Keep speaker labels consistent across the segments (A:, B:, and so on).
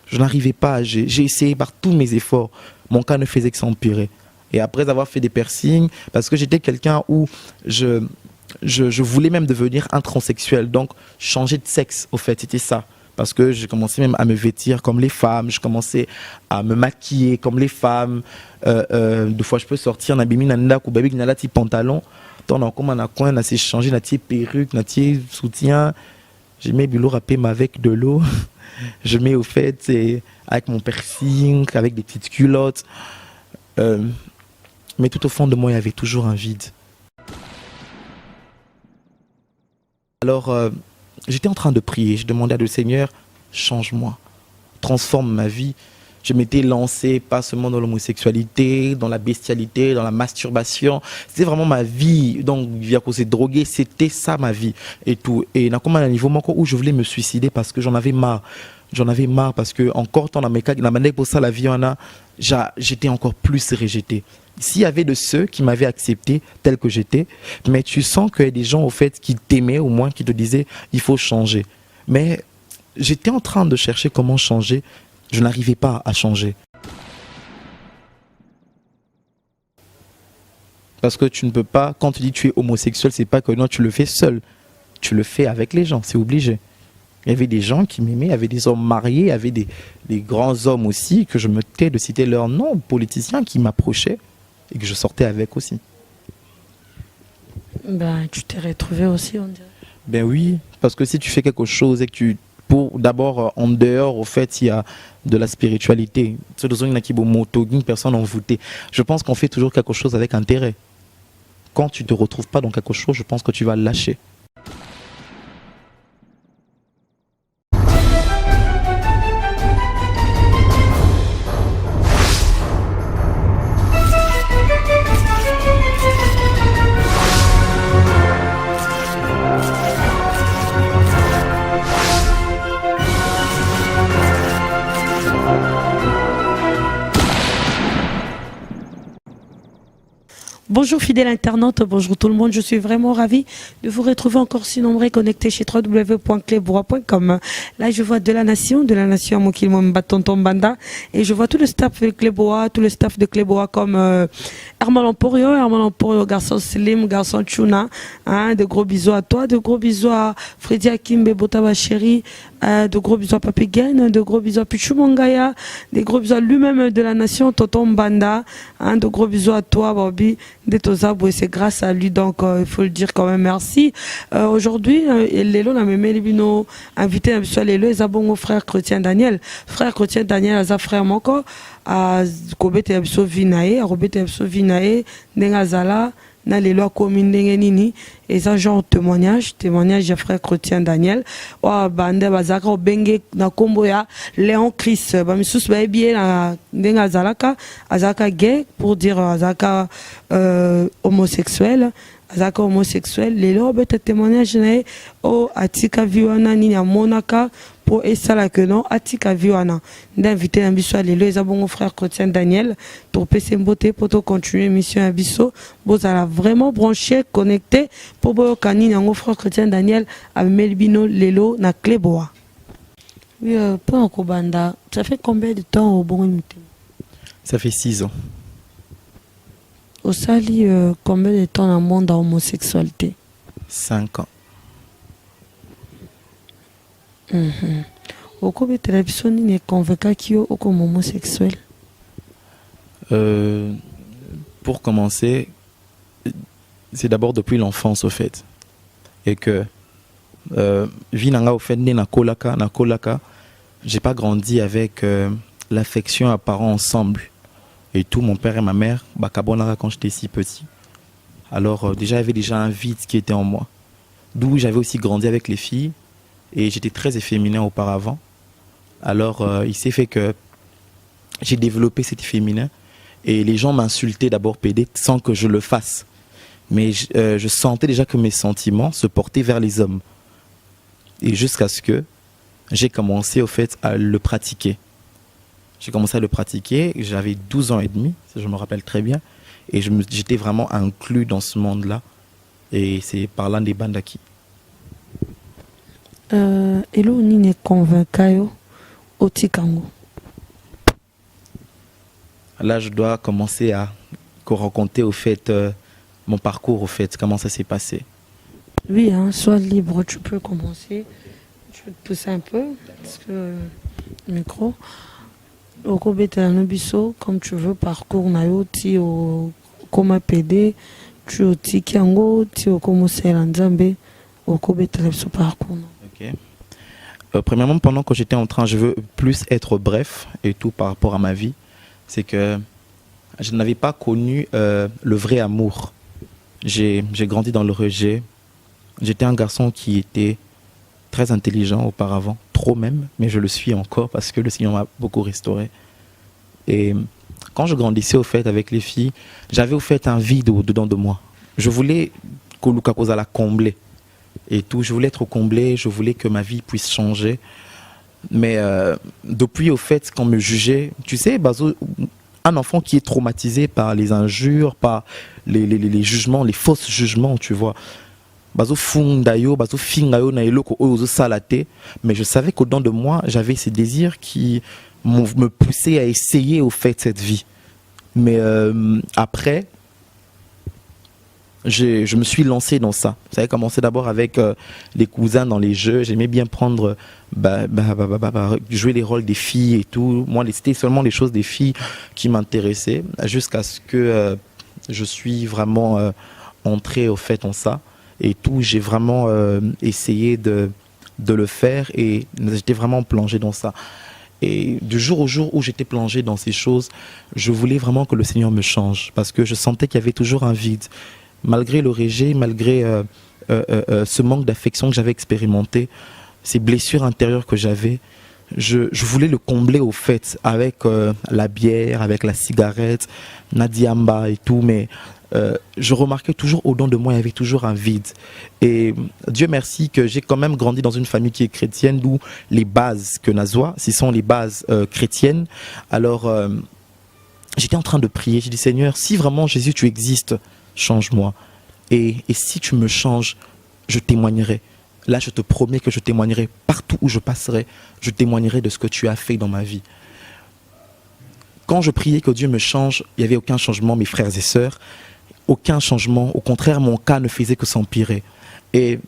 A: Je n'arrivais pas, j'ai essayé par tous mes efforts. Mon cas ne faisait que s'empirer. Et après avoir fait des piercings, parce que j'étais quelqu'un où je voulais même devenir un transsexuel, donc changer de sexe, au fait, c'était ça. Parce que je commençais même à me vêtir comme les femmes, je commençais à me maquiller comme les femmes. Des fois, je peux sortir, n'abîmer nanda ou baby nala ti pantalon. Tant on comme on a coin, on a changé nati perruque, nati soutien. Je mets bulot râpé avec de l'eau. Je mets au fait avec mon piercing, avec des petites culottes. Mais tout au fond de moi, il y avait toujours un vide. Alors, j'étais en train de prier. Je demandais à Dieu, Seigneur, change-moi, transforme ma vie. Je m'étais lancé pas seulement dans l'homosexualité, dans la bestialité, dans la masturbation. C'était vraiment ma vie. Donc, via cause drogué, c'était ça ma vie et tout. Et n'a comme un niveau où je voulais me suicider parce que j'en avais marre. J'en avais marre parce que encore dans la manière pour ça la vie en a, j'étais encore plus rejeté. S'il y avait de ceux qui m'avaient accepté tel que j'étais, mais tu sens qu'il y a des gens au fait qui t'aimaient au moins, qui te disaient il faut changer. Mais j'étais en train de chercher comment changer, je n'arrivais pas à changer. Parce que tu ne peux pas, quand tu dis tu es homosexuel, c'est pas que non, tu le fais seul. Tu le fais avec les gens, c'est obligé. Il y avait des gens qui m'aimaient, il y avait des hommes mariés, il y avait des grands hommes aussi, que je me tais de citer leurs noms, politiciens qui m'approchaient et que je sortais avec aussi.
B: Ben, tu t'es retrouvé aussi, on dirait.
A: Ben oui, parce que si tu fais quelque chose et que tu... D'abord, en dehors, au fait, il y a de la spiritualité. Personne en voûté. Je pense qu'on fait toujours quelque chose avec intérêt. Quand tu ne te retrouves pas dans quelque chose, je pense que tu vas lâcher.
B: Bonjour fidèles internautes, bonjour tout le monde, je suis vraiment ravie de vous retrouver encore si nombreux connectés chez www.clebois.com. Là je vois de la nation à Mokilmo Mbatonton Banda et je vois tout le staff de Clebois, tout le staff de Clebois comme Armand Lamporio, garçon Slim, garçon Chuna, hein, de gros bisous à toi, de gros bisous à Freddy Akimbe Botaba Chéri, de gros bisous à Papi Gain, de gros bisous à Pichou Mangaya, des gros bisous à lui-même de la nation, Tonton Banda, hein, de gros bisous à toi Bobby, et c'est grâce à lui, donc il faut le dire quand même merci. Aujourd'hui, Lélo n'a même Libino invité à M. Lélo et Zabongo frère chrétien Daniel, à frère Moko, à Kobete Abso Vinae, à Robete Abso Vinae, Nengazala, na les lois communes nini et ça genre témoignage de frère chrétien Daniel wa bande bazaka obenge na kombo ya Léon Chris ba misus ba bien na ndenga zalaka azaka gay pour dire azaka homosexuel les lois bete témoignage na o atika viwana nini ya monaka pour esala que non atika viwana d'inviter un biso lelo eza bongo frère chrétien Daniel pour pese mbote pour continuer mission à biso bozala vraiment branché connecté pour boyoka nini yango frère chrétien Daniel amemeli bino lelo na Clebois. Oui, pour Kobanda, ça fait combien de temps au bon?
A: Ça fait 6 ans.
B: Au sali combien de temps dans le monde d'homosexualité?
A: 5 ans.
B: Au combien de personnes n'est convaincu qu'il y a comme homosexuel?
A: Pour commencer, c'est d'abord depuis l'enfance au fait. Et que Vinanga au fait né na Kolaka, j'ai pas grandi avec l'affection à parents ensemble. Et tout, mon père et ma mère, Bakabonara quand j'étais si petit. Alors déjà, il y avait déjà un vide qui était en moi. D'où j'avais aussi grandi avec les filles. Et j'étais très efféminé auparavant. Alors il s'est fait que j'ai développé cet efféminé. Et les gens m'insultaient d'abord PD sans que je le fasse. Mais je sentais déjà que mes sentiments se portaient vers les hommes. Et jusqu'à ce que j'ai commencé au fait à le pratiquer. J'ai commencé à le pratiquer, j'avais 12 ans et demi, si je me rappelle très bien. Et j'étais vraiment inclus dans ce monde-là. Et c'est par l'un des bandaki.
B: Elo nini convaincu au tikango.
A: là, je dois commencer à raconter au fait mon parcours, au fait, comment ça s'est passé.
B: Oui, hein, sois libre, tu peux commencer. Je vais te pousser un peu, parce que le micro. Au Kobetalanobiso, comme tu veux, parcours nayo, ti au Koma PD, tu au Tikiango, ti au Komo Selanzambe, au Kobetalanobiso parcours.
A: Ok. Premièrement, pendant que j'étais en train, je veux plus être bref et tout par rapport à ma vie, c'est que je n'avais pas connu le vrai amour. J'ai grandi dans le rejet. J'étais un garçon qui était très intelligent auparavant, trop même, mais je le suis encore parce que le Seigneur m'a beaucoup restauré. Et quand je grandissais au fait avec les filles, j'avais au fait un vide au-dedans de moi. Je voulais que Luka la combler et tout. Je voulais être comblé, je voulais que ma vie puisse changer. Mais depuis au fait qu'on me jugeait, tu sais, Bazo, un enfant qui est traumatisé par les injures, par les jugements, les fausses jugements, tu vois. Bazo fundayo, bazo fingayo na eloko ozo salate, mais je savais qu'au-dedans de moi, j'avais ces désirs qui me poussaient à essayer au fait cette vie. Mais après, je me suis lancé dans ça. Ça a commencé d'abord avec les cousins dans les jeux. J'aimais bien prendre, jouer les rôles des filles et tout. Moi, c'était seulement les choses des filles qui m'intéressaient, jusqu'à ce que je suis vraiment entré au fait en ça. Et tout, j'ai vraiment essayé de le faire et j'étais vraiment plongé dans ça. Et du jour au jour où j'étais plongé dans ces choses, je voulais vraiment que le Seigneur me change parce que je sentais qu'il y avait toujours un vide. Malgré le rejet, malgré ce manque d'affection que j'avais expérimenté, ces blessures intérieures que j'avais, je voulais le combler au fait avec la bière, avec la cigarette, Nadiamba et tout, mais je remarquais toujours au-dedans de moi, il y avait toujours un vide. Et Dieu merci que j'ai quand même grandi dans une famille qui est chrétienne, d'où les bases que Nazwa, ce sont les bases chrétiennes. Alors, j'étais en train de prier, j'ai dit Seigneur, si vraiment Jésus tu existes, change-moi. Et si tu me changes, je témoignerai. Là, je te promets que je témoignerai partout où je passerai. Je témoignerai de ce que tu as fait dans ma vie. Quand je priais que Dieu me change, il n'y avait aucun changement, mes frères et sœurs. Aucun changement. Au contraire, mon cas ne faisait que s'empirer. Et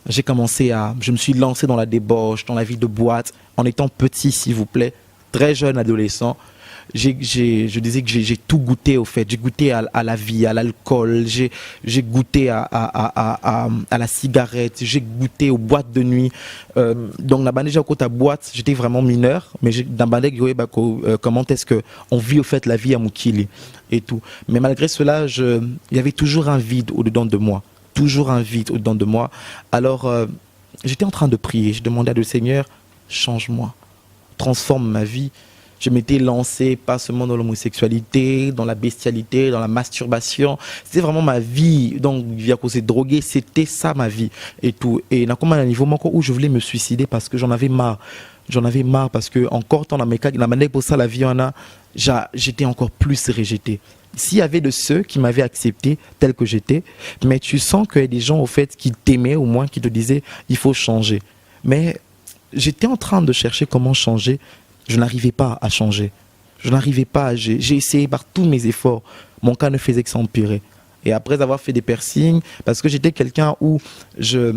A: je me suis lancé dans la débauche, dans la vie de boîte, en étant petit, s'il vous plaît, très jeune adolescent. Je disais que j'ai tout goûté au fait. J'ai goûté à la vie, à l'alcool, j'ai goûté à la cigarette, j'ai goûté aux boîtes de nuit. Donc la bandée à boîte, j'étais vraiment mineur, mais dans bandée comment est-ce que on vit au fait la vie à Mukili et tout. Mais malgré cela, il y avait toujours un vide au-dedans de moi, toujours un vide au-dedans de moi. Alors j'étais en train de prier, je demandais à Dieu Seigneur, change-moi, transforme ma vie. Je m'étais lancé pas seulement dans l'homosexualité, dans la bestialité, dans la masturbation. C'était vraiment ma vie. Donc, via cause drogué, c'était ça ma vie et tout. Et il y a comme un niveau où je voulais me suicider parce que j'en avais marre. J'en avais marre parce que encore dans la manière pour ça la vie en a, j'étais encore plus rejeté. S'il y avait de ceux qui m'avaient accepté tel que j'étais, mais tu sens qu'il y a des gens au fait qui t'aimaient au moins, qui te disaient il faut changer. Mais j'étais en train de chercher comment changer. Je n'arrivais pas à changer. Je n'arrivais pas. J'ai essayé par tous mes efforts. Mon cas ne faisait que s'empirer. Et après avoir fait des piercings, parce que j'étais quelqu'un où je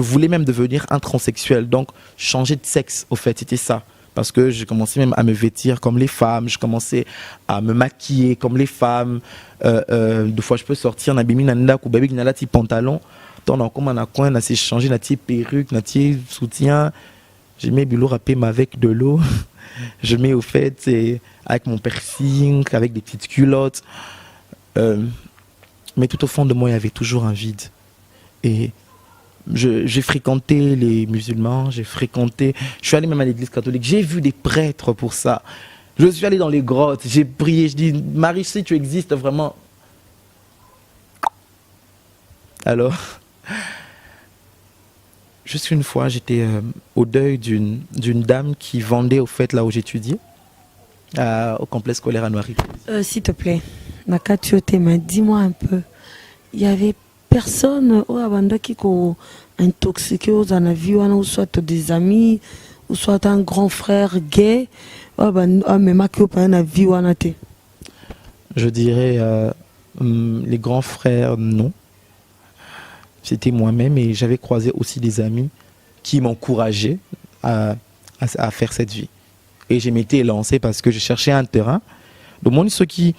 A: voulais même devenir un transsexuel. Donc, changer de sexe, au fait, c'était ça. Parce que j'ai commencé même à me vêtir comme les femmes. Je commençais à me maquiller comme les femmes. Deux fois, je peux sortir dans un pantalon. Donc, comme on a coin, on a changé une perruque, un soutien. Je mets du râpé avec de l'eau. Je mets au fait avec mon piercing, avec des petites culottes. Mais tout au fond de moi, il y avait toujours un vide. Et j'ai fréquenté les musulmans, je suis allé même à l'église catholique, j'ai vu des prêtres pour ça. Je suis allé dans les grottes, j'ai prié, je dis, Marie, si tu existes vraiment. Alors... Juste une fois, j'étais au deuil d'une dame qui vendait au fait là où j'étudiais, au complexe scolaire à Noiri.
B: S'il te plaît, Nakatiote, dis-moi un peu, il y avait personne au Abanda qui a intoxiqué aux anavis, ou soit des amis, ou soit un grand frère gay, mais ma qui pas na vie wana te.
A: Je dirais les grands frères, non. C'était moi-même et j'avais croisé aussi des amis qui m'encourageaient à faire cette vie. Et je m'étais lancé parce que je cherchais un terrain. Donc, moi, ceux qui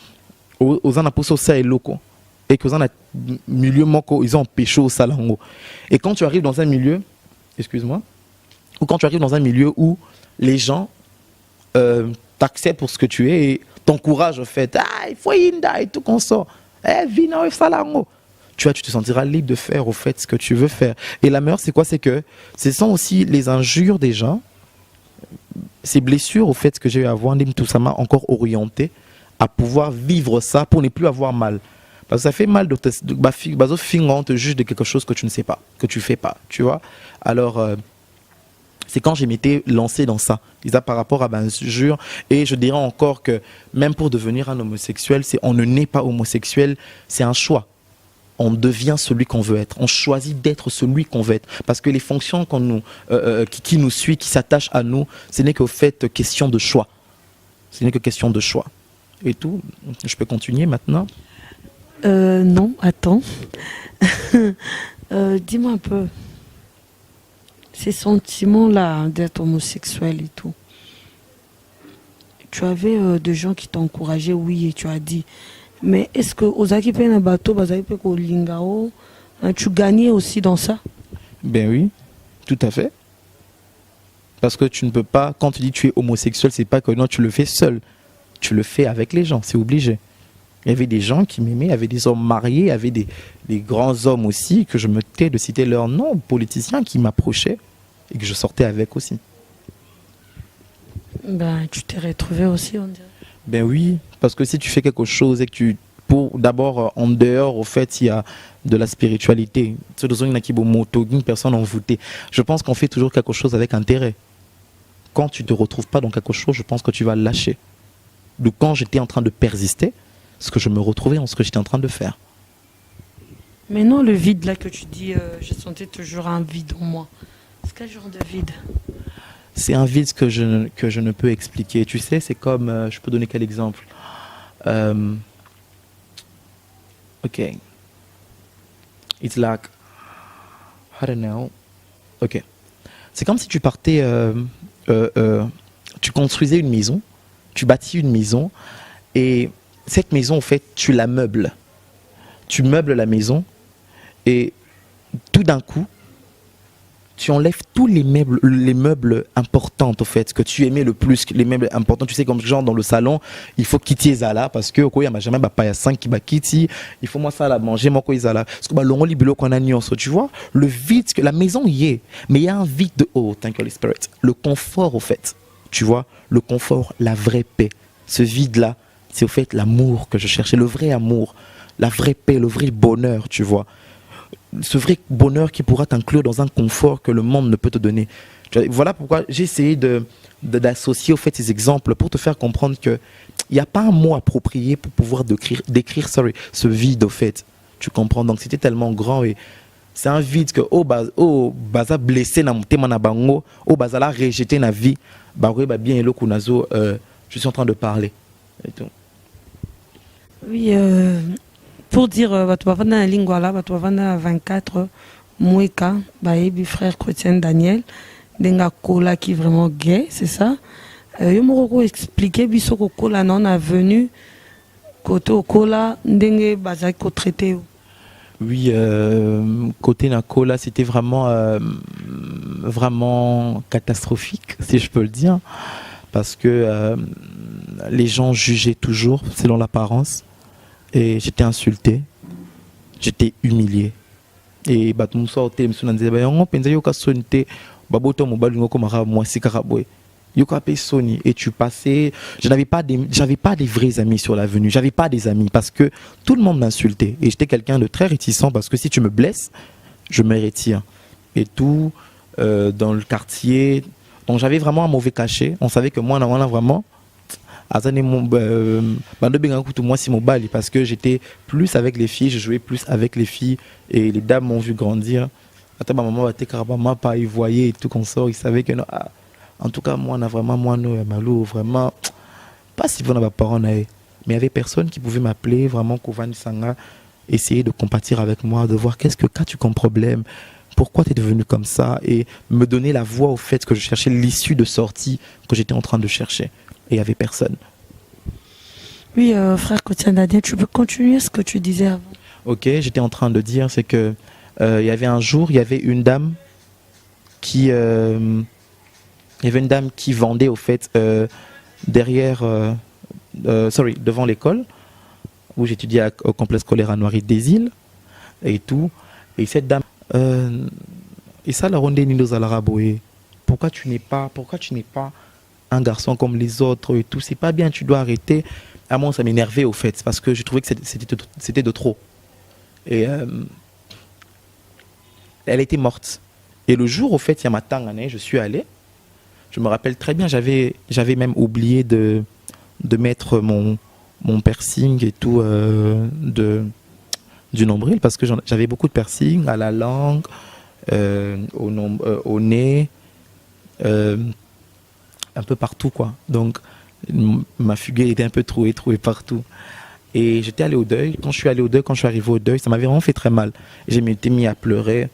A: aux anaposo ça et locaux et que aux milieu moko ils ont péché au salango. Et quand tu arrives dans un milieu, excuse-moi, ou quand tu arrives dans un milieu où les gens t'acceptent pour ce que tu es et t'encouragent au fait, ah, il faut inda et tout qu'on sort, vina au salango. Tu vois, tu te sentiras libre de faire au fait ce que tu veux faire. Et la meilleure, c'est quoi? C'est que ce sont aussi les injures des gens, ces blessures au fait que j'ai eu à voir, tout ça m'a encore orienté à pouvoir vivre ça pour ne plus avoir mal. Parce que ça fait mal de on te juge de quelque chose que tu ne sais pas, que tu fais pas, tu vois. Alors, c'est quand je m'étais lancé dans ça, par rapport à injure. Et je dirais encore que même pour devenir un homosexuel, on ne naît pas homosexuel, c'est un choix. On devient celui qu'on veut être. On choisit d'être celui qu'on veut être. Parce que les fonctions qui nous suivent, qui s'attachent à nous, ce n'est qu'au fait question de choix. Ce n'est que question de choix. Et tout. Je peux continuer maintenant?
B: Non, attends. Dis-moi un peu. Ces sentiments-là d'être homosexuel et tout. Tu avais des gens qui t'encourageaient, oui, et tu as dit. Mais est-ce que Ozaki Pena Bato, tu gagnais aussi dans ça?
A: Ben oui, tout à fait. Parce que tu ne peux pas, quand tu dis tu es homosexuel, c'est pas que non, tu le fais seul. Tu le fais avec les gens, c'est obligé. Il y avait des gens qui m'aimaient, il y avait des hommes mariés, il y avait des grands hommes aussi, que je me tais de citer leur nom, politiciens qui m'approchaient et que je sortais avec aussi.
B: Ben, tu t'es retrouvé aussi, on dirait.
A: Ben oui, parce que si tu fais quelque chose et que d'abord, en dehors, au fait, il y a de la spiritualité. Personne envoûtée. Je pense qu'on fait toujours quelque chose avec intérêt. Quand tu ne te retrouves pas dans quelque chose, je pense que tu vas lâcher. Donc quand j'étais en train de persister, ce que je me retrouvais dans ce que j'étais en train de faire.
B: Mais non, le vide là que tu dis, je sentais toujours un vide en moi. C'est quel genre de vide?
A: C'est un vide que je ne peux expliquer. Tu sais, c'est comme, je peux donner quel exemple? Ok. It's like, I don't know. Ok. C'est comme si tu partais, tu construisais une maison, tu bâtis une maison, et cette maison, en fait, tu la meubles. Tu meubles la maison, et tout d'un coup, tu enlèves tous les meubles importants, au fait, que tu aimais le plus, les meubles importants. Tu sais, comme genre dans le salon, il faut quitter Zala parce que il n'y a jamais pas ya 5 qui va quitter. Il faut moi ça la manger, moi quoi Zala. Parce que l'on lit qu'on a nuance, tu vois. Le vide, que la maison y est, mais il y a un vide de haut, thank you Holy Spirit. Le confort, au fait, tu vois, le confort, la vraie paix. Ce vide-là, c'est au fait l'amour que je cherchais, le vrai amour, la vraie paix, le vrai bonheur, tu vois. Ce vrai bonheur qui pourra t'inclure dans un confort que le monde ne peut te donner. Voilà pourquoi j'ai essayé d'associer au fait ces exemples pour te faire comprendre qu'il n'y a pas un mot approprié pour pouvoir décrire ce vide au fait. Tu comprends? Donc c'était tellement grand et c'est un vide que baza blessé na motema na bango, baza la rejeté na vie, bien elo kunazo je suis en train de parler et tout.
B: Oui, pour dire tu vas vendre la lingua là, tu vas vendre 24 Moueka, baebi frère chrétien Daniel, denga kola qui est vraiment gay, c'est ça. Yo moko expliquer biso ko kola non a venu côté kola ndenge bazaki ko traiter.
A: Oui, côté Nakola, c'était vraiment, vraiment catastrophique, si je peux le dire, parce que les gens jugeaient toujours selon l'apparence, et j'étais insulté, j'étais humilié. Et et tu passais, j'avais pas des vrais amis sur l'avenue, j'avais pas des amis parce que tout le monde m'insultait et j'étais quelqu'un de très réticent parce que si tu me blesses, je me retire et tout dans le quartier. Donc j'avais vraiment un mauvais cachet. On savait que moi on a vraiment parce que j'étais plus avec les filles, je jouais plus avec les filles et les dames m'ont vu grandir. Attends, ma maman était carrément pas y voyait et tout qu'on sort, ils savaient que non. En tout cas, moi, on a vraiment, moi, nous, Malou, vraiment, pas si vous n'avez pas parents, mais il y avait personne qui pouvait m'appeler, vraiment, Kovan Sanga, essayer de compatir avec moi, de voir qu'as-tu comme problème, pourquoi tu es devenu comme ça, et me donner la voie au fait que je cherchais l'issue de sortie que j'étais en train de chercher. Et il n'y avait personne.
B: Oui, frère Kotian Daniel, tu peux continuer ce que tu disais avant.
A: Ok, j'étais en train de dire, c'est que il y avait un jour, il y avait une dame qui vendait au fait devant l'école où j'étudiais au complexe scolaire à Noirite des Îles et tout. Et cette dame, et ça la rendait Ninos Alaraboé. Pourquoi tu n'es pas un garçon comme les autres et tout, c'est pas bien, tu dois arrêter. À moi, ça m'énervait au fait, parce que je trouvais que c'était de trop. Et elle était morte. Et le jour, au fait, il y a ma tangane, je suis allé. Je me rappelle très bien, j'avais même oublié de mettre mon piercing et tout du nombril, parce que j'avais beaucoup de piercing à la langue, au nez, un peu partout, quoi. Donc, ma fuguée était un peu trouée partout. Et j'étais allé au deuil. Quand je suis arrivé au deuil, ça m'avait vraiment fait très mal. Je m'étais mis à pleurer.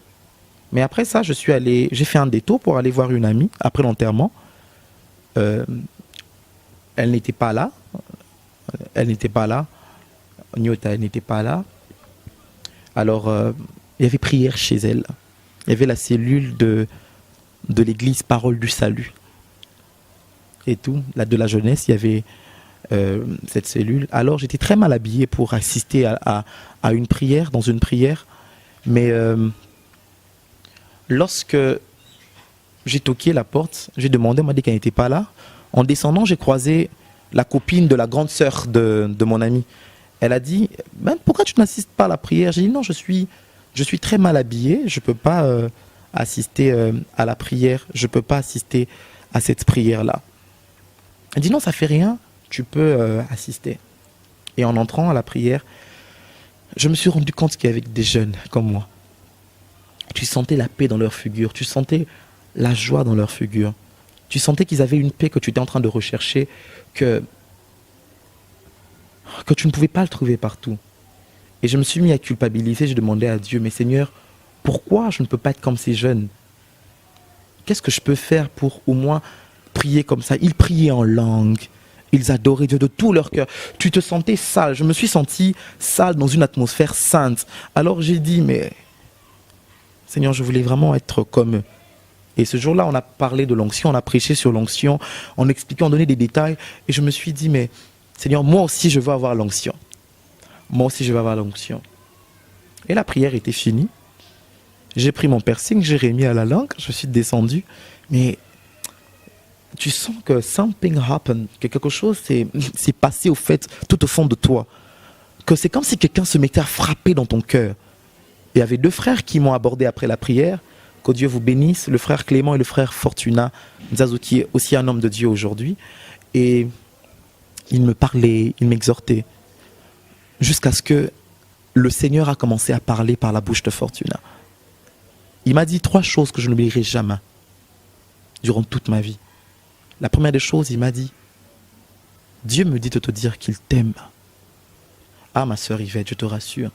A: Mais après ça, j'ai fait un détour pour aller voir une amie après l'enterrement. Elle n'était pas là. Nyota, elle n'était pas là. Alors, il y avait prière chez elle. Il y avait la cellule de l'église Parole du Salut. Et tout, là, de la jeunesse, il y avait cette cellule. Alors, j'étais très mal habillé pour assister à une prière, dans une prière. Mais lorsque j'ai toqué la porte, j'ai demandé, on m'a dit qu'elle n'était pas là. En descendant, j'ai croisé la copine de la grande sœur de mon ami. Elle a dit, pourquoi tu n'assistes pas à la prière? J'ai dit, non, je suis très mal habillé, je ne peux pas assister à la prière, je ne peux pas assister à cette prière-là. Elle dit, non, ça fait rien, tu peux assister. Et en entrant à la prière, je me suis rendu compte qu'il y avait des jeunes comme moi. Tu sentais la paix dans leur figure, tu sentais la joie dans leur figure. Tu sentais qu'ils avaient une paix que tu étais en train de rechercher, que tu ne pouvais pas le trouver partout. Et je me suis mis à culpabiliser, je demandais à Dieu, mais Seigneur, pourquoi je ne peux pas être comme ces jeunes? Qu'est-ce que je peux faire pour au moins prier comme ça? Ils priaient en langue, ils adoraient Dieu de tout leur cœur. Tu te sentais sale, je me suis senti sale dans une atmosphère sainte. Alors j'ai dit, mais Seigneur, je voulais vraiment être comme eux. Et ce jour-là, on a parlé de l'onction, on a prêché sur l'onction, on expliquait, on donnait des détails. Et je me suis dit, mais Seigneur, moi aussi, je veux avoir l'onction. Moi aussi, je veux avoir l'onction. Et la prière était finie. J'ai pris mon piercing, j'ai remis à la langue, je suis descendu. Mais tu sens que something happened, que quelque chose s'est passé au fait, tout au fond de toi. Que c'est comme si quelqu'un se mettait à frapper dans ton cœur. Il y avait 2 frères qui m'ont abordé après la prière. Que Dieu vous bénisse, le frère Clément et le frère Fortuna Nzazou, qui est aussi un homme de Dieu aujourd'hui. Et il me parlait, il m'exhortait. Jusqu'à ce que le Seigneur a commencé à parler par la bouche de Fortuna. Il m'a dit 3 choses que je n'oublierai jamais durant toute ma vie. La première des choses, il m'a dit, Dieu me dit de te dire qu'il t'aime. Ah, ma sœur Yvette, je te rassure.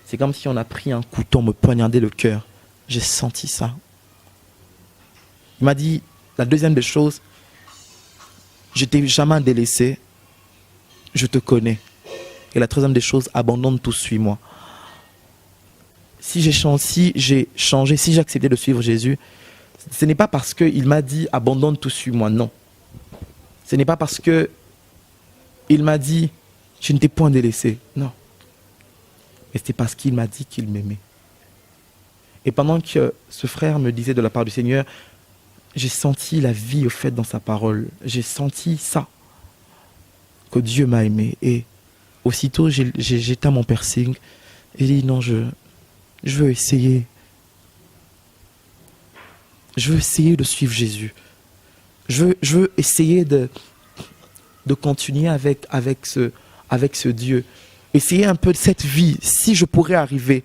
A: C'est comme si on a pris un couteau, me poignardait le cœur. J'ai senti ça. Il m'a dit, la deuxième des choses, je t'ai jamais délaissé, je te connais. Et la troisième des choses, abandonne tout, suis-moi. Si j'ai changé, si j'ai accepté de suivre Jésus, ce n'est pas parce qu'il m'a dit, abandonne tout, suis-moi, non. Ce n'est pas parce qu'il m'a dit, je ne t'ai point délaissé, non. Mais c'est parce qu'il m'a dit qu'il m'aimait. Et pendant que ce frère me disait de la part du Seigneur, j'ai senti la vie au fait dans sa parole. J'ai senti ça, que Dieu m'a aimé. Et aussitôt, j'ai jeté mon piercing et dit non, je veux essayer. Je veux essayer de suivre Jésus. Je veux essayer de continuer avec ce Dieu. Essayer un peu de cette vie, si je pourrais arriver.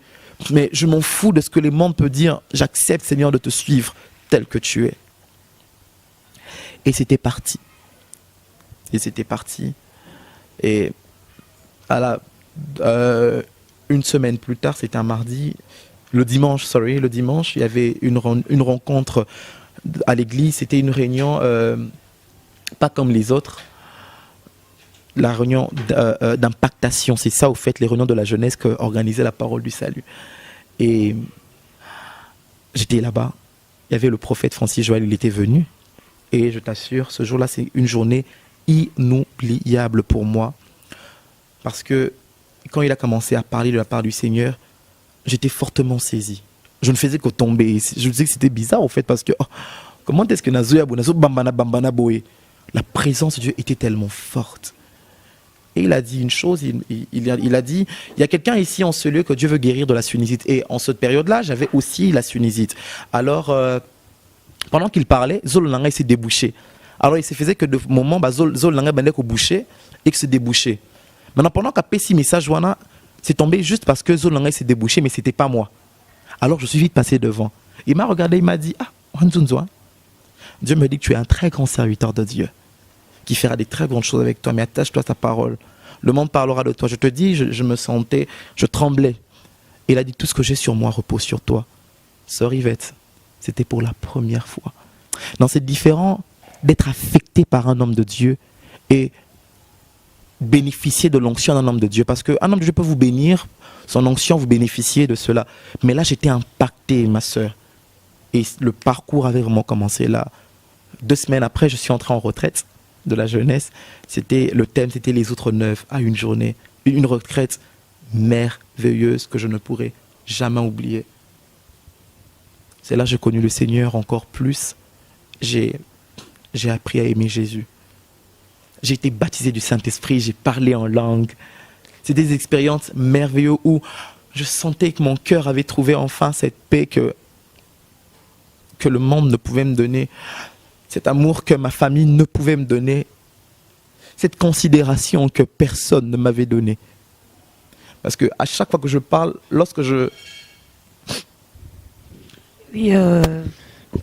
A: Mais je m'en fous de ce que les mondes peuvent dire. J'accepte, Seigneur, de te suivre tel que tu es. Et c'était parti. Et une semaine plus tard, c'était un mardi, le dimanche, il y avait une rencontre à l'église. C'était une réunion pas comme les autres. La réunion d'impactation, c'est ça au fait, les réunions de la jeunesse que organisait la parole du salut. Et j'étais là-bas, il y avait le prophète Francis Joël, il était venu. Et je t'assure, ce jour-là, c'est une journée inoubliable pour moi. Parce que quand il a commencé à parler de la part du Seigneur, j'étais fortement saisi. Je ne faisais que tomber. Je me disais que c'était bizarre au fait, parce que comment est-ce que la présence de Dieu était tellement forte. Et il a dit une chose, il a dit, il y a quelqu'un ici en ce lieu que Dieu veut guérir de la sinusite. Et en cette période-là, j'avais aussi la sinusite. Alors, pendant qu'il parlait, Zol Nanga s'est débouché. Alors, il se faisait que de moment, Zol Nanga bandait au boucher et que se débouchait. Maintenant, pendant qu'à Pessi message, c'est tombé juste parce que Zol Nanga s'est débouché, mais ce n'était pas moi. Alors, je suis vite passé devant. Il m'a regardé, il m'a dit, Dieu me dit que tu es un très grand serviteur de Dieu, qui fera des très grandes choses avec toi, mais attache-toi à sa parole. Le monde parlera de toi. Je te dis, je me sentais, je tremblais. Et il a dit, tout ce que j'ai sur moi repose sur toi. Sœur Yvette, c'était pour la première fois. Non, c'est différent d'être affecté par un homme de Dieu et bénéficier de l'onction d'un homme de Dieu. Parce qu'un homme de Dieu peut vous bénir, son onction, vous bénéficiez de cela. Mais là, j'étais impacté, ma sœur. Et le parcours avait vraiment commencé là. 2 semaines après, je suis entré en retraite de la jeunesse. Le thème, c'était les autres 9 à une journée. Une retraite merveilleuse que je ne pourrai jamais oublier. C'est là que j'ai connu le Seigneur encore plus. J'ai appris à aimer Jésus. J'ai été baptisé du Saint-Esprit, j'ai parlé en langue. C'est des expériences merveilleuses où je sentais que mon cœur avait trouvé enfin cette paix que le monde ne pouvait me donner. Cet amour que ma famille ne pouvait me donner. Cette considération que personne ne m'avait donnée. Parce que à chaque fois que je parle, lorsque je...
B: Oui, on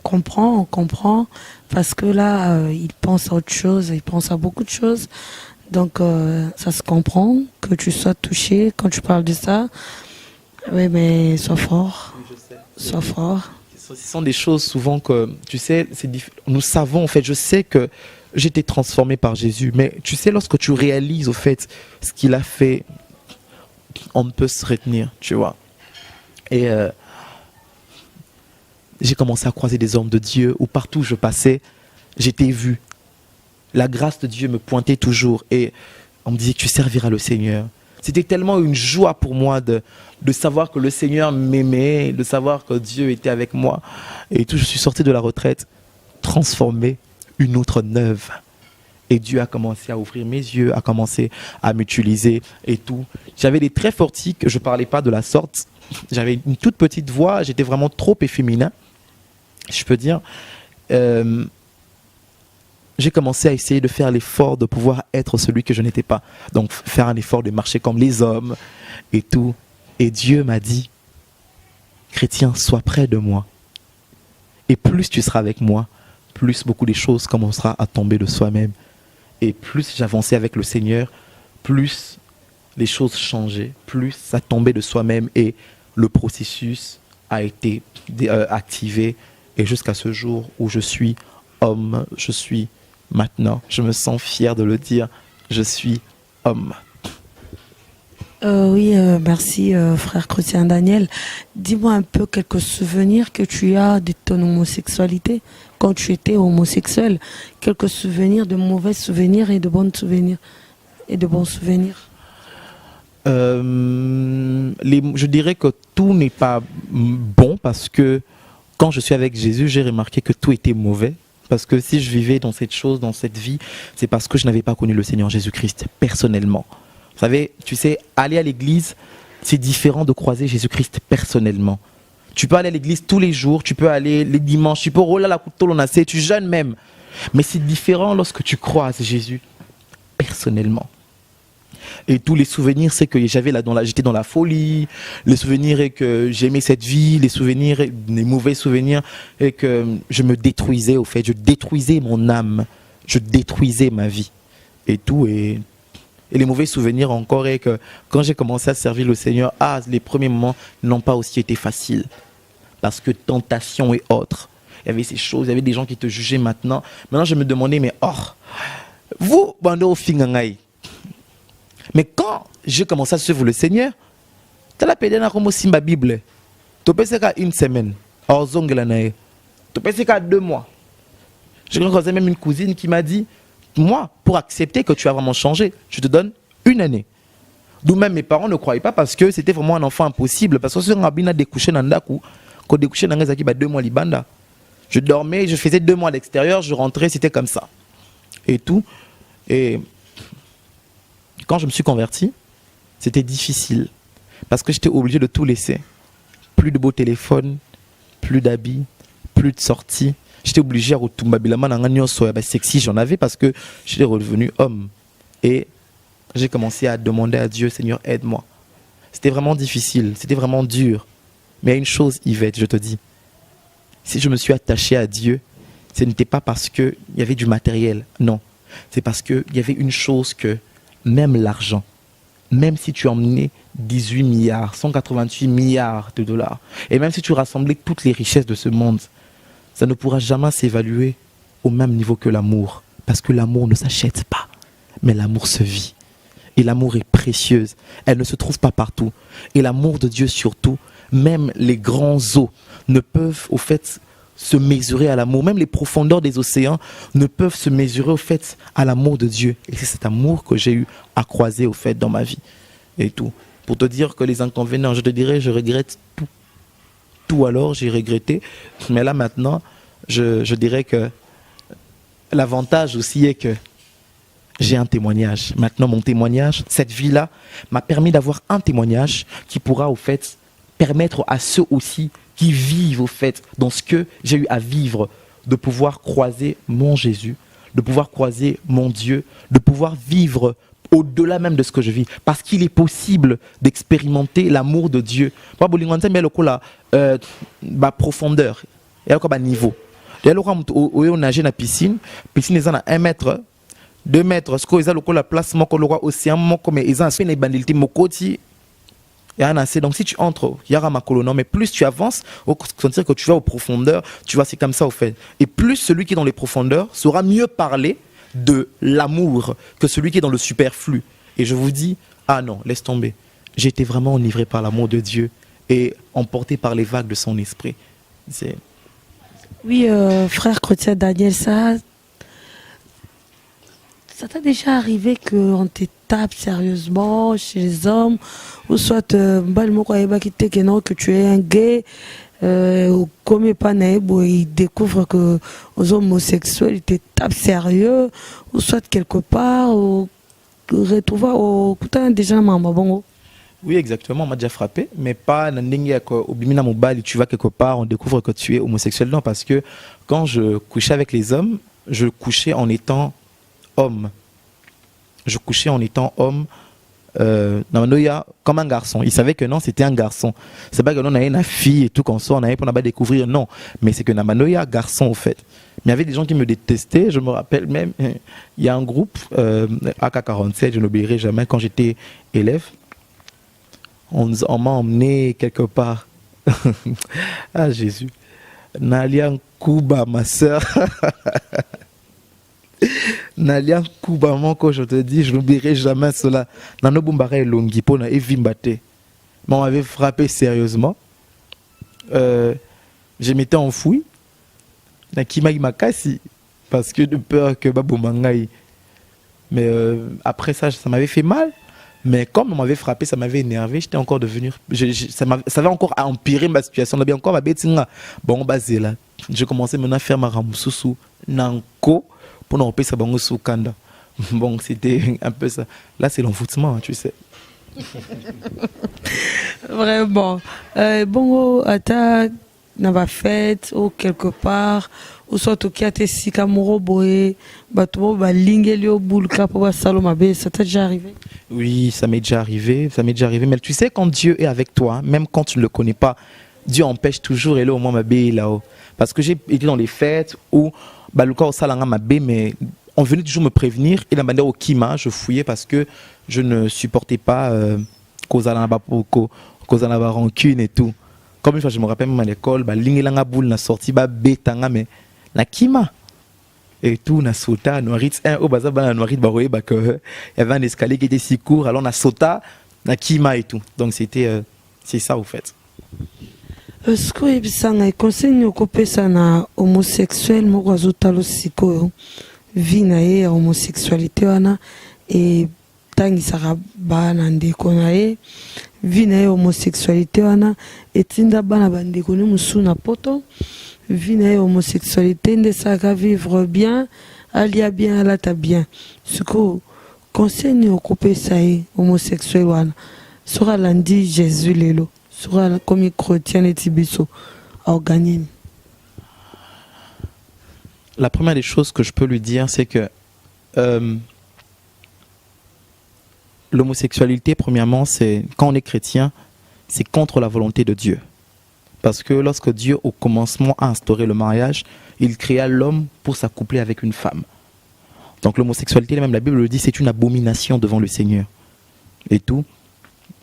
B: comprend. Parce que là, il pense à autre chose, il pense à beaucoup de choses. Donc, ça se comprend que tu sois touché quand tu parles de ça. Oui, mais sois fort.
A: Oui, je sais.
B: Sois fort.
A: Ce sont des choses souvent que, tu sais, nous savons, en fait, je sais que j'étais transformé par Jésus, mais tu sais, lorsque tu réalises, au fait, ce qu'il a fait, on ne peut se retenir, tu vois. Et j'ai commencé à croiser des hommes de Dieu, où partout où je passais, j'étais vu. La grâce de Dieu me pointait toujours, et on me disait que tu serviras le Seigneur. C'était tellement une joie pour moi de savoir que le Seigneur m'aimait, de savoir que Dieu était avec moi. Et tout, je suis sorti de la retraite, transformé, une autre neuve. Et Dieu a commencé à ouvrir mes yeux, a commencé à m'utiliser et tout. J'avais des traits fortiques, je ne parlais pas de la sorte. J'avais une toute petite voix, j'étais vraiment trop efféminé, je peux dire. J'ai commencé à essayer de faire l'effort de pouvoir être celui que je n'étais pas. Donc faire un effort de marcher comme les hommes et tout. Et Dieu m'a dit, chrétien, sois près de moi. Et plus tu seras avec moi, plus beaucoup de choses commenceront à tomber de soi-même. Et plus j'avançais avec le Seigneur, plus les choses changeaient, plus ça tombait de soi-même et le processus a été activé. Et jusqu'à ce jour où je suis homme, je suis maintenant, je me sens fier de le dire, je suis homme.
B: Oui, merci frère Chrétien Daniel. Dis-moi un peu quelques souvenirs que tu as de ton homosexualité quand tu étais homosexuel. Quelques souvenirs, de mauvais souvenirs et de bons souvenirs.
A: Je dirais que tout n'est pas bon parce que quand je suis avec Jésus, j'ai remarqué que tout était mauvais. Parce que si je vivais dans cette chose, dans cette vie, c'est parce que je n'avais pas connu le Seigneur Jésus-Christ personnellement. Vous savez, tu sais, aller à l'église, c'est différent de croiser Jésus-Christ personnellement. Tu peux aller à l'église tous les jours, tu peux aller les dimanches, tu peux rouler la couteau l'onacé, tu jeûnes même. Mais c'est différent lorsque tu croises Jésus personnellement. Et tous les souvenirs, c'est que j'étais dans la folie. Les souvenirs est que j'aimais cette vie. Les souvenirs, les mauvais souvenirs, et que je me détruisais au fait. Je détruisais mon âme. Je détruisais ma vie. Et tout. Et les mauvais souvenirs encore est que quand j'ai commencé à servir le Seigneur, les premiers moments n'ont pas aussi été faciles. Parce que tentation et autres. Il y avait ces choses, il y avait des gens qui te jugeaient maintenant. Maintenant, je me demandais, mais vous, bando fingangai. Mais quand j'ai commencé à suivre le Seigneur, tu as la pédé na comme simba Bible. Tu peux faire une semaine. Tu peux faire 2 mois. J'ai rencontré même une cousine qui m'a dit, moi, pour accepter que tu as vraiment changé, je te donne 1 année. D'où même mes parents ne croyaient pas parce que c'était vraiment un enfant impossible. Parce que si on a découché dans Ndaku, quand découché dans Ngazaki, 2 mois libanda. Je dormais, je faisais 2 mois à l'extérieur, je rentrais, c'était comme ça. Et tout. Et quand je me suis converti, c'était difficile. Parce que j'étais obligé de tout laisser. Plus de beaux téléphones, plus d'habits, plus de sorties. J'étais obligé à retomber sexy, j'en avais parce que j'étais revenu homme. Et j'ai commencé à demander à Dieu, Seigneur, aide-moi. C'était vraiment difficile, c'était vraiment dur. Mais il y a une chose, Yvette, je te dis. Si je me suis attaché à Dieu, ce n'était pas parce qu'il y avait du matériel, non. C'est parce qu'il y avait une chose que, même l'argent, même si tu emmenais 18 milliards, 188 milliards de dollars, et même si tu rassemblais toutes les richesses de ce monde, ça ne pourra jamais s'évaluer au même niveau que l'amour. Parce que l'amour ne s'achète pas, mais l'amour se vit. Et l'amour est précieuse, elle ne se trouve pas partout. Et l'amour de Dieu surtout, même les grands eaux ne peuvent au fait se mesurer à l'amour. Même les profondeurs des océans ne peuvent se mesurer au fait à l'amour de Dieu. Et c'est cet amour que j'ai eu à croiser au fait dans ma vie. Et tout. Pour te dire que les inconvénients, je te dirais, je regrette tout. Tout alors, j'ai regretté. Mais là maintenant, je dirais que l'avantage aussi est que j'ai un témoignage. Maintenant, mon témoignage, cette vie-là m'a permis d'avoir un témoignage qui pourra au fait permettre à ceux aussi qui vivent au fait dans ce que j'ai eu à vivre, de pouvoir croiser mon Jésus, de pouvoir croiser mon Dieu, de pouvoir vivre au-delà même de ce que je vis, parce qu'il est possible d'expérimenter l'amour de Dieu. Pas la profondeur, et le niveau. Il y a nager dans la piscine est à 1 mètre, 2 mètres, ce qu'ils ont la place, océan, mais ils ont un bandilité, mokoti. Donc si tu entres, il y aura ma colonne, mais plus tu avances, on va sentir que tu vas aux profondeurs, tu vois, c'est comme ça au fait. Et plus celui qui est dans les profondeurs saura mieux parler de l'amour que celui qui est dans le superflu. Et je vous dis, non, laisse tomber. J'ai été vraiment enivré par l'amour de Dieu et emporté par les vagues de son esprit.
B: Oui, frère chrétien Daniel, ça t'a déjà arrivé qu'on te tape sérieusement chez les hommes, ou soit que tu es un gay, comme pas ils découvrent que aux homosexuels ils te tapent sérieux, ou soit quelque part, ou retrouver au déjà bon.
A: Oui, exactement, on m'a déjà frappé, mais pas au Bimina Mobile, tu vas quelque part, on découvre que tu es homosexuel. Non, parce que quand je couchais avec les hommes, je couchais en étant homme. Je couchais en étant homme comme un garçon. Il savait que non, c'était un garçon. C'est pas que l'on avait une fille et tout qu'on soit, on avait pour découvrir, non. Mais c'est que Namanoya, garçon au fait. Mais il y avait des gens qui me détestaient. Je me rappelle même, il y a un groupe, AK47, je n'oublierai jamais, quand j'étais élève, on m'a emmené quelque part. Ah Jésus. Nalia Kuba, ma soeur. Nalia Kuba, quand je te dis, je n'oublierai jamais cela. Nano Bumbara et Longi, pour na Evimbate. Mais on m'avait frappé sérieusement. Je m'étais enfoui. Na Kimaï Makasi. Parce que de peur que Babou Mangaï. Mais après ça m'avait fait mal. Mais comme on m'avait frappé, ça m'avait énervé. J'étais encore devenu. Ça avait encore empiré ma situation. Bien encore ma bête. Bon, basé là. Je commençais maintenant à faire ma ramoussou nanko pour nous repasser bango sous kanda. Bon, c'était un peu ça. Là, c'est l'envoûtement, tu sais.
B: Vraiment. Bon, à ta fête ou quelque part ou soit au kiate sikamoro boé batubo ba lingeli au bulka pour saloma be, ça t'est déjà arrivé?
A: Oui, ça m'est déjà arrivé, mais tu sais, quand Dieu est avec toi, même quand tu ne le connais pas, Dieu empêche toujours, et là au moins ma bé là-haut. Parce que j'ai été dans les fêtes où le corps salanga ma bé, mais on venait toujours me prévenir, et la manière au kima, je fouillais parce que je ne supportais pas cause à la rancune et tout. Comme une fois, je me rappelle même à l'école, l'ingélanga boule n'a sorti bétanga, mais la kima. Et tout, on a sauté, on a rit un au bazar, on a rit baroé, il y avait un escalier qui était si court, alors on a sauté, on a kima et tout. Donc c'est ça au fait.
B: Est-ce que vous conseille de couper ça na homosexuel, moi je talo siko vie na homosexualité wana et tangi saraba na ndeko na vie na homosexualité wana et tinda bana bandeko ni musu na poto vie na homosexualité nde saka vivre bien alia bien alata bien ce que conseil ni couper ça homosexuel wana sera lundi Jésus lelo sera comme chrétien et tibiso organisme.
A: La première des choses que je peux lui dire, c'est que l'homosexualité, premièrement, c'est quand on est chrétien, c'est contre la volonté de Dieu. Parce que lorsque Dieu, au commencement, a instauré le mariage, il créa l'homme pour s'accoupler avec une femme. Donc l'homosexualité, même la Bible le dit, c'est une abomination devant le Seigneur. Et tout,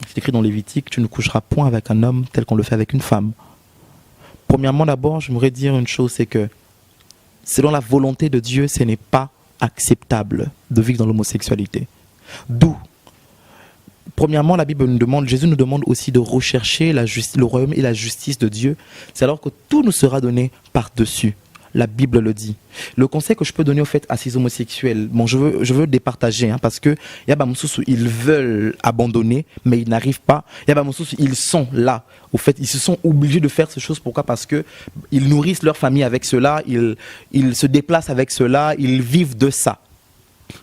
A: c'est écrit dans Lévitique, tu ne coucheras point avec un homme tel qu'on le fait avec une femme. Premièrement, d'abord, je voudrais dire une chose, c'est que selon la volonté de Dieu, ce n'est pas acceptable de vivre dans l'homosexualité. D'où, premièrement, la Bible nous demande, Jésus nous demande aussi de rechercher le royaume et la justice de Dieu. C'est alors que tout nous sera donné par-dessus. La Bible le dit. Le conseil que je peux donner au fait à ces homosexuels, bon, je veux départager, hein, parce que y a ils veulent abandonner, mais ils n'arrivent pas. Y a ils sont là. Au fait, ils se sont obligés de faire ces choses. Pourquoi? Parce que ils nourrissent leur famille avec cela, ils se déplacent avec cela, ils vivent de ça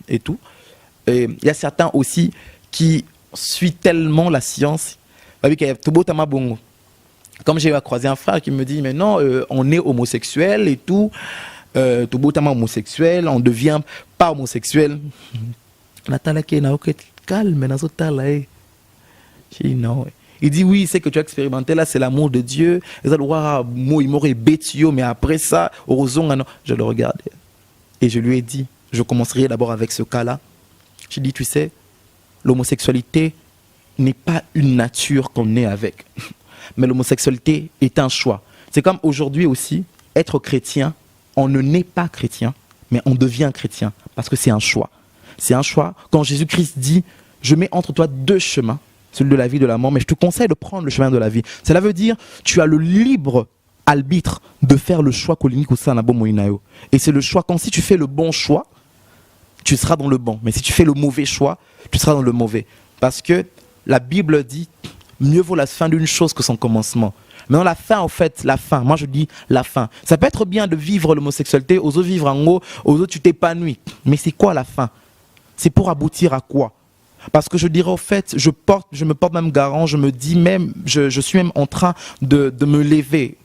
A: et tout. Et il y a certains aussi qui suivent tellement la science. Comme j'ai croisé un frère qui me dit, mais non, on est homosexuel et tout, homosexuel, on ne devient pas homosexuel. Il dit, oui, c'est que tu as expérimenté, là, c'est l'amour de Dieu. Mais après ça, je le regardais. Et je lui ai dit, je commencerai d'abord avec ce cas-là. J'ai dit, tu sais, l'homosexualité n'est pas une nature qu'on est avec. Mais l'homosexualité est un choix. C'est comme aujourd'hui aussi, être chrétien, on ne naît pas chrétien, mais on devient chrétien, parce que c'est un choix. C'est un choix. Quand Jésus-Christ dit, je mets entre toi deux chemins, celui de la vie et de la mort, mais je te conseille de prendre le chemin de la vie. Cela veut dire, tu as le libre arbitre de faire le choix koliniku sanabo moinayo. Et c'est le choix, quand si tu fais le bon choix, tu seras dans le bon. Mais si tu fais le mauvais choix, tu seras dans le mauvais. Parce que la Bible dit, mieux vaut la fin d'une chose que son commencement. Maintenant, la fin, en fait, la fin. Moi, je dis la fin. Ça peut être bien de vivre l'homosexualité, aux autres vivre en haut, aux autres tu t'épanouis. Mais c'est quoi la fin? C'est pour aboutir à quoi? Parce que je dirais, au fait, je me porte même garant, je me dis même, je suis même en train de me lever.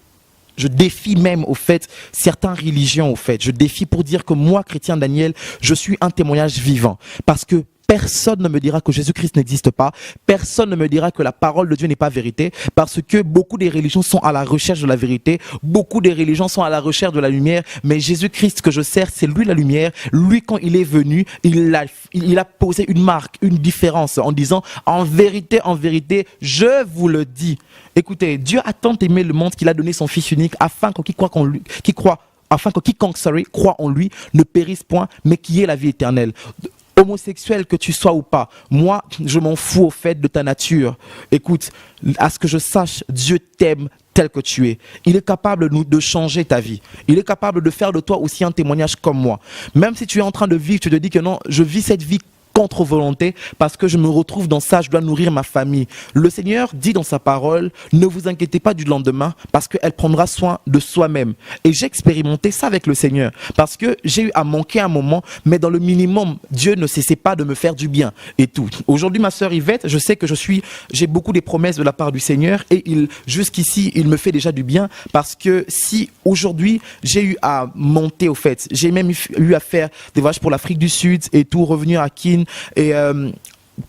A: Je défie même, au fait, certaines religions, au fait. Je défie pour dire que moi, chrétien Daniel, je suis un témoignage vivant. Parce que personne ne me dira que Jésus-Christ n'existe pas. Personne ne me dira que la parole de Dieu n'est pas vérité. Parce que beaucoup des religions sont à la recherche de la vérité. Beaucoup des religions sont à la recherche de la lumière. Mais Jésus-Christ que je sers, c'est lui la lumière. Lui, quand il est venu, il a posé une marque, une différence en disant, en vérité, je vous le dis. Écoutez, Dieu a tant aimé le monde qu'il a donné son Fils unique afin que quiconque croit en lui ne périsse point, mais qu'il ait la vie éternelle. Homosexuel que tu sois ou pas, moi, je m'en fous au fait de ta nature. Écoute, à ce que je sache, Dieu t'aime tel que tu es. Il est capable de changer ta vie. Il est capable de faire de toi aussi un témoignage comme moi. Même si tu es en train de vivre, tu te dis que non, je vis cette vie contre-volonté parce que je me retrouve dans ça, je dois nourrir ma famille. Le Seigneur dit dans sa parole, ne vous inquiétez pas du lendemain parce qu'elle prendra soin de soi-même. Et j'ai expérimenté ça avec le Seigneur parce que j'ai eu à manquer un moment, mais dans le minimum, Dieu ne cessait pas de me faire du bien et tout. Aujourd'hui, ma sœur Yvette, je sais que j'ai beaucoup des promesses de la part du Seigneur et jusqu'ici, il me fait déjà du bien parce que si aujourd'hui, j'ai eu à monter au fait, j'ai même eu à faire des voyages pour l'Afrique du Sud et tout, revenir à Kin et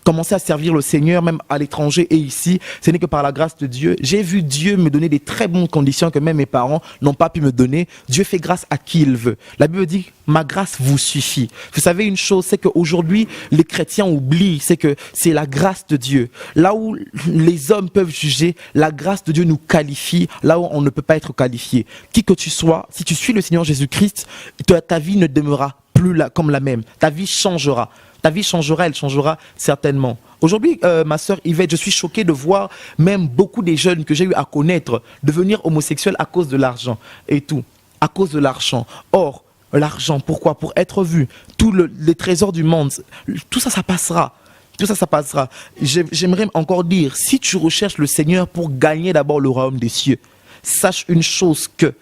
A: commencer à servir le Seigneur même à l'étranger et ici, ce n'est que par la grâce de Dieu. J'ai vu Dieu me donner des très bonnes conditions que même mes parents n'ont pas pu me donner. Dieu fait grâce à qui il veut. La Bible dit, ma grâce vous suffit. Vous savez une chose, c'est qu'aujourd'hui, les chrétiens oublient, c'est que c'est la grâce de Dieu. Là où les hommes peuvent juger, la grâce de Dieu nous qualifie, là où on ne peut pas être qualifié. Qui que tu sois, si tu suis le Seigneur Jésus-Christ, ta vie ne demeurera plus comme la même. Ta vie changera. Ta vie changera, elle changera certainement. Aujourd'hui, ma sœur Yvette, je suis choqué de voir même beaucoup des jeunes que j'ai eu à connaître devenir homosexuels à cause de l'argent et tout. À cause de l'argent. Or, l'argent, pourquoi? Pour être vu. Tous les trésors du monde, tout ça, ça passera. Tout ça, ça passera. J'aimerais encore dire, si tu recherches le Seigneur pour gagner d'abord le royaume des cieux, sache une chose que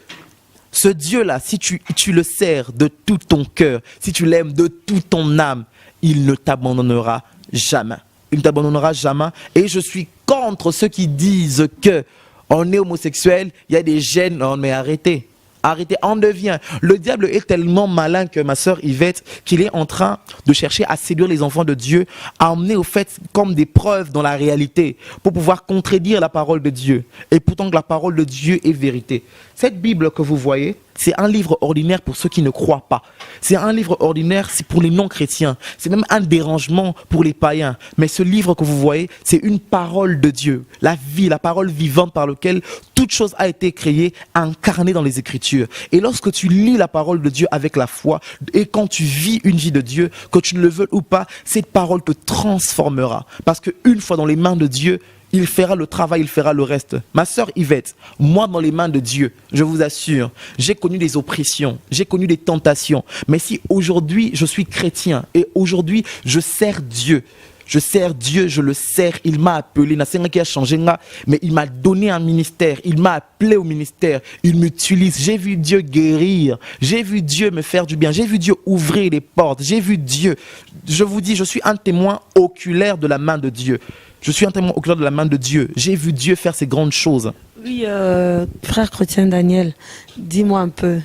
A: ce Dieu-là, si tu le sers de tout ton cœur, si tu l'aimes de toute ton âme, il ne t'abandonnera jamais. Il ne t'abandonnera jamais. Et je suis contre ceux qui disent que on est homosexuel, il y a des gènes, non mais arrêtez. Arrêtez, on devient. Le diable est tellement malin que ma sœur Yvette, qu'il est en train de chercher à séduire les enfants de Dieu, à emmener au fait comme des preuves dans la réalité, pour pouvoir contredire la parole de Dieu. Et pourtant que la parole de Dieu est vérité. Cette Bible que vous voyez, c'est un livre ordinaire pour ceux qui ne croient pas. C'est un livre ordinaire, c'est pour les non-chrétiens. C'est même un dérangement pour les païens. Mais ce livre que vous voyez, c'est une parole de Dieu. La vie, la parole vivante par laquelle toute chose a été créée, incarnée dans les Écritures. Et lorsque tu lis la parole de Dieu avec la foi, et quand tu vis une vie de Dieu, que tu ne le veux ou pas, cette parole te transformera. Parce qu'une fois dans les mains de Dieu, il fera le travail, il fera le reste. Ma sœur Yvette, moi dans les mains de Dieu, je vous assure, j'ai connu des oppressions, j'ai connu des tentations. Mais si aujourd'hui je suis chrétien et aujourd'hui je sers Dieu, je le sers, il m'a appelé, qui a changé, mais il m'a donné un ministère, il m'a appelé au ministère, il m'utilise. J'ai vu Dieu guérir, j'ai vu Dieu me faire du bien, j'ai vu Dieu ouvrir les portes, j'ai vu Dieu. Je vous dis, je suis un témoin oculaire de la main de Dieu. Je suis un témoin oculaire de la main de Dieu. J'ai vu Dieu faire ces grandes choses.
B: Oui, frère chrétien Daniel, dis-moi un peu.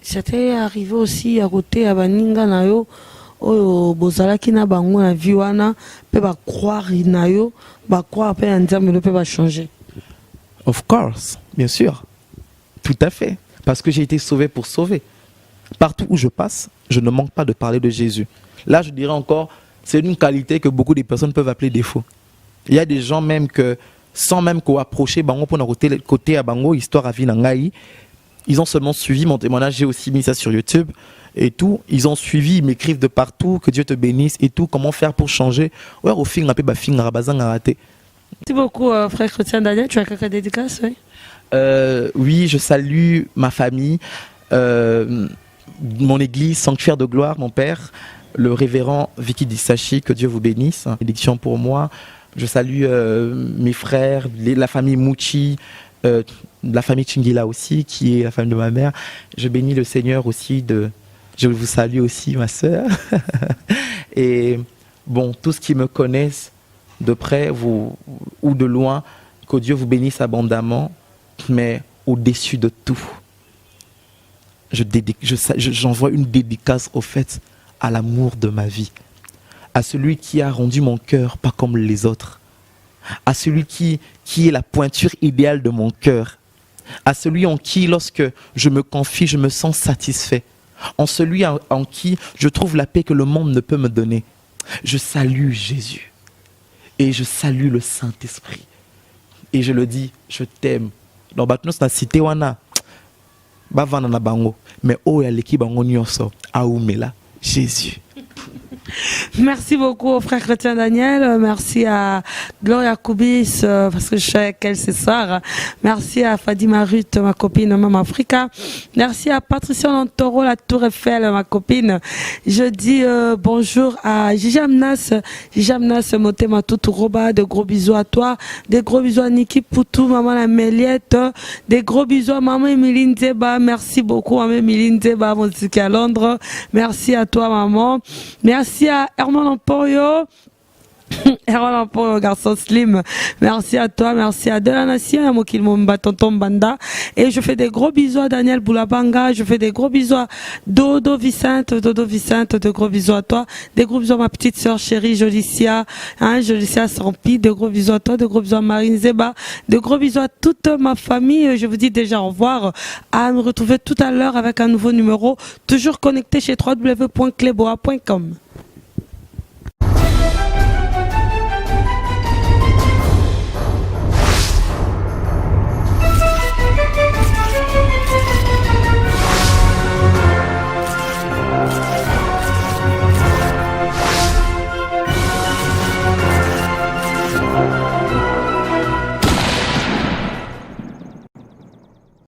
B: Ça t'est arrivé aussi à côté à Baninga Nayo, au Bozalaki na bango na viwana, peut ba croire nayo, ba croire peut en dire mais le peut pas changer.
A: Of course, bien sûr, tout à fait, parce que j'ai été sauvé pour sauver. Partout où je passe, je ne manque pas de parler de Jésus. Là, je dirais encore, c'est une qualité que beaucoup de personnes peuvent appeler défaut. Il y a des gens même que, sans même qu'on approche bango pour notre côté à bango, histoire à Vinangaï, ils ont seulement suivi mon témoignage, j'ai aussi mis ça sur YouTube et tout, ils ont suivi, ils m'écrivent de partout, que Dieu te bénisse et tout, comment faire pour changer. Ouais, au fin, Merci
B: beaucoup, frère chrétien Daniel, tu as quelques dédicaces, oui?
A: Oui, je salue ma famille, mon église, Sanctuaire de Gloire, mon père, le révérend Vicky Dissachi, que Dieu vous bénisse, bénédiction pour moi. Je salue mes frères, la famille Mouchi, la famille Chingila aussi, qui est la famille de ma mère. Je bénis le Seigneur aussi, je vous salue aussi, ma sœur. Et bon, tous qui me connaissent de près ou de loin, que Dieu vous bénisse abondamment, mais au-dessus de tout, j'envoie une dédicace au fait à l'amour de ma vie, à celui qui a rendu mon cœur pas comme les autres, à celui qui est la pointure idéale de mon cœur, à celui en qui, lorsque je me confie, je me sens satisfait, en celui en qui je trouve la paix que le monde ne peut me donner. Je salue Jésus et je salue le Saint-Esprit et je le dis, je t'aime. Dans Batnos na cité wana bavana na bango, mais o ya leki bango nyonso aumela Jésus.
B: Merci beaucoup au frère chrétien Daniel. Merci à Gloria Koubis, parce que je sais qu'elle c'est soir. Merci à Fadima Ruth, ma copine, Maman Africa. Merci à Patricia Lantoro, la Tour Eiffel, ma copine. Je dis bonjour à Jijamnas, Motema Toutou Roba, de gros bisous à toi. Des gros bisous à Niki Poutou, Maman la Méliette. Des gros bisous à Maman Emiline Zeba. Merci beaucoup, Maman Emiline Zeba, mon à Londres. Merci à toi, maman. Merci à Herman Emporio. Herman Emporio, garçon slim. Merci à toi, merci à De la Nation, à Mokil Momba, Tonton Banda. Et je fais des gros bisous à Daniel Boulabanga. Je fais des gros bisous à Dodo Vicente, de gros bisous à toi. Des gros bisous à ma petite sœur chérie, Jolicia, Jolicia Sampi. De gros bisous à toi, de gros bisous à Marine Zeba. De gros bisous à toute ma famille. Je vous dis déjà au revoir. À me retrouver tout à l'heure avec un nouveau numéro. Toujours connecté chez www.cleboa.com.